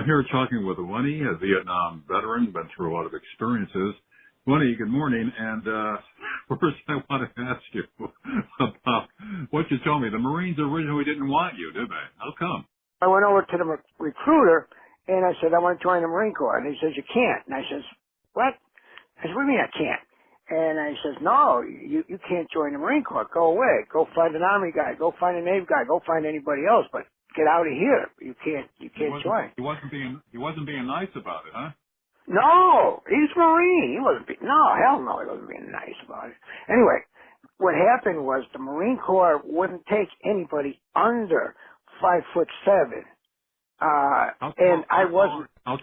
here talking with Lennie, a Vietnam veteran, been through a lot of experiences. Lennie, good morning. And first I want to ask you about what you told me. The Marines originally didn't want you, did they? How come? I went over to the recruiter, and I said, I want to join the Marine Corps. And he says, you can't. And I says, what? I said, what do you mean I can't? And I says, no, you can't join the Marine Corps. Go away. Go find an Army guy. Go find a Navy guy. Go find anybody else. But get out of here. You can't join. He wasn't being nice about it, huh? No, he's a Marine. He wasn't no, hell no, he wasn't being nice about it. Anyway, what happened was the Marine Corps wouldn't take anybody under 5'7". How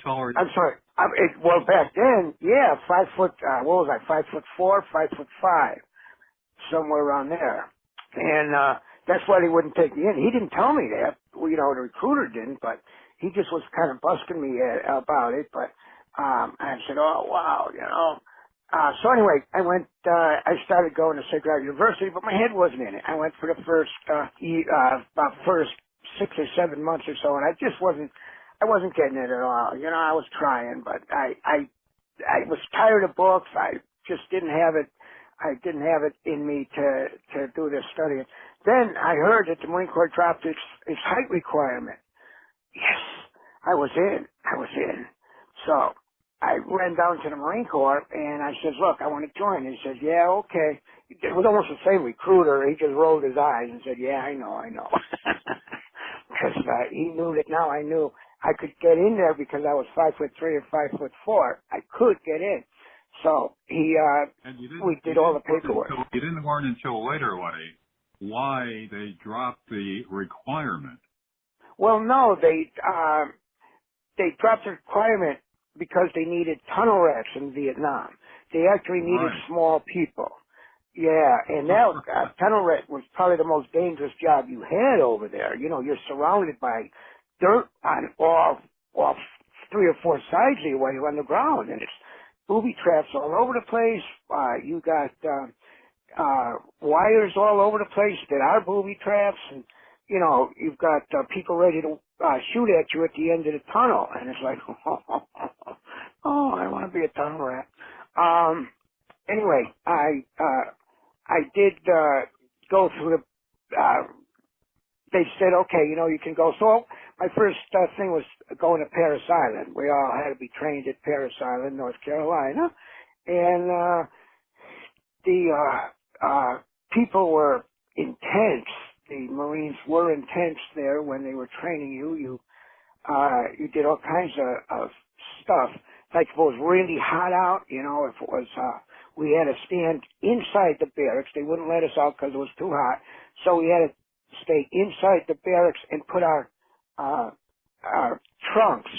tall are you? I'm sorry. Well, back then, yeah, 5 foot. What was I? 5'4", 5'5", somewhere around there. And that's why they wouldn't take me in. He didn't tell me that. Well, the recruiter didn't, but he just was kind of busting me about it. But I said, oh wow, So anyway, I went. I started going to Sacred Heart University, but my head wasn't in it. I went for the first about first 6 or 7 months or so, and I wasn't getting it at all. I was trying, but I was tired of books. I just didn't have it. I didn't have it in me to do this studying. Then I heard that the Marine Corps dropped its height requirement. Yes, I was in. So I ran down to the Marine Corps and I said, look, I want to join. And he says, yeah, okay. It was almost the same recruiter. He just rolled his eyes and said, yeah, I know. Because he knew that now I knew I could get in there because I was 5'3" or 5'4". I could get in. So we did all the paperwork. You didn't learn until later, Lennie, why they dropped the requirement. Well, no, they dropped the requirement because they needed tunnel rats in Vietnam. They actually needed small people. Yeah, and that tunnel rat was probably the most dangerous job you had over there. You're surrounded by dirt on all 3 or 4 sides of you while you're on the ground, and it's booby traps all over the place. You got wires all over the place that are booby traps, and you've got people ready to shoot at you at the end of the tunnel, and it's like, oh, I want to be a tunnel rat. Anyway, I did go through they said, okay, you can go. So my first thing was going to Paris Island. We all had to be trained at Paris Island, North Carolina. And the people were intense. The Marines were intense there when they were training you. You did all kinds of stuff. Like if it was really hot out, if it was, we had to stand inside the barracks. They wouldn't let us out because it was too hot. So we had to stay inside the barracks and put our trunks,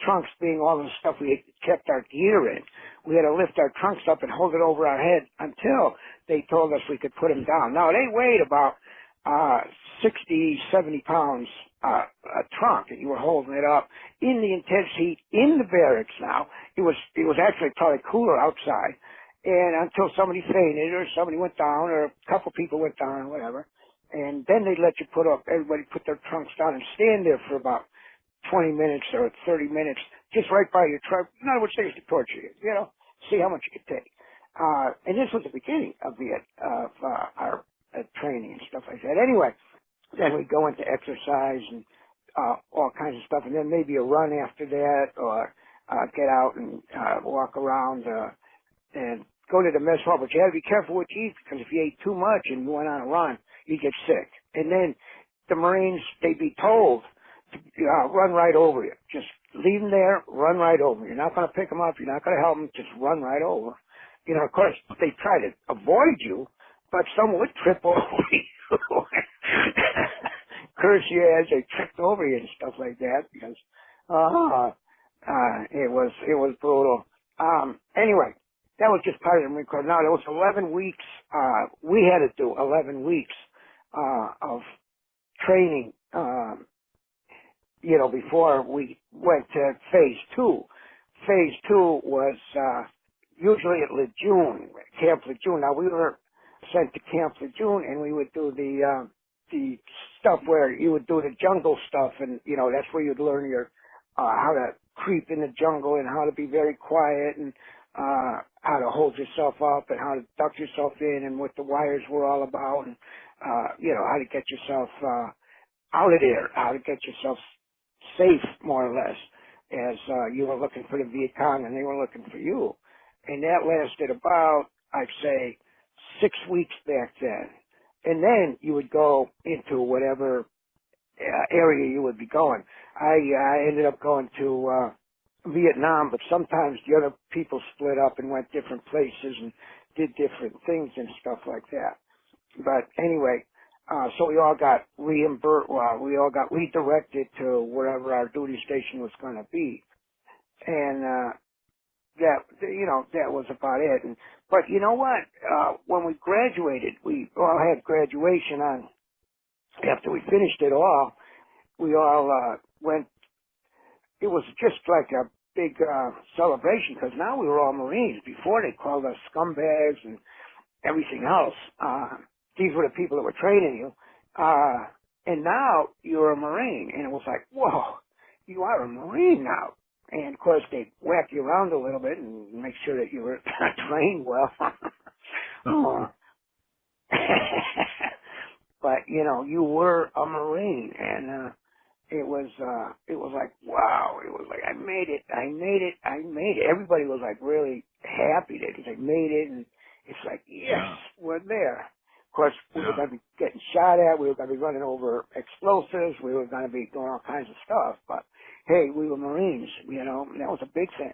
trunks being all the stuff we kept our gear in. We had to lift our trunks up and hold it over our head until they told us we could put them down. Now, they weighed about 60, 70 pounds a trunk, and you were holding it up in the intense heat in the barracks. Now, it was actually probably cooler outside, and until somebody fainted or somebody went down or a couple people went down or whatever, and then they'd let you everybody put their trunks down and stand there for about 20 minutes or 30 minutes, just right by your truck. In other words, they used to torture you, see how much you could take. And this was the beginning of our training and stuff like that. Anyway, then we'd go into exercise and all kinds of stuff, and then maybe a run after that, or get out and walk around and go to the mess hall. But you had to be careful what you eat, because if you ate too much and you went on a run, you'd get sick. And then the Marines, they'd be told to run right over you. Just leave them there, run right over. You're not going to pick them up. You're not going to help them. Just run right over. Of course, they try to avoid you, but some would trip over you. Curse you as they tripped over you and stuff like that, because it was brutal. Anyway, that was just part of the Marine Corps. Now, there was 11 weeks. We had to do 11 weeks of training, before we went to Phase 2. Phase 2 was usually at Lejeune, Camp Lejeune. Now, we were sent to Camp Lejeune, and we would do the stuff where you would do the jungle stuff, and that's where you'd learn your how to creep in the jungle and how to be very quiet and how to hold yourself up and how to duck yourself in and what the wires were all about and how to get yourself out of there, how to get yourself safe more or less as you were looking for the Viet Cong and they were looking for you. And that lasted about, I'd say, 6 weeks back then. And then you would go into whatever area you would be going. I ended up going to Vietnam, but sometimes the other people split up and went different places and did different things and stuff like that. But anyway, so we all got we all got redirected to wherever our duty station was going to be. And that was about it. But you know what? When we graduated, we all had graduation on. After we finished it all, we all went. It was just like a big celebration because now we were all Marines. Before they called us scumbags and everything else. These were the people that were training you. And now you're a Marine. And it was like, whoa, you are a Marine now. And of course they whack you around a little bit and make sure that you were trained well. But you were a Marine, and it was like, wow. It was like I made it. Everybody was like really happy that they made it, and it's like, yes, we're there. Of course, we were going to be getting shot at. We were going to be running over explosives. We were going to be doing all kinds of stuff. But hey, we were Marines. And that was a big thing.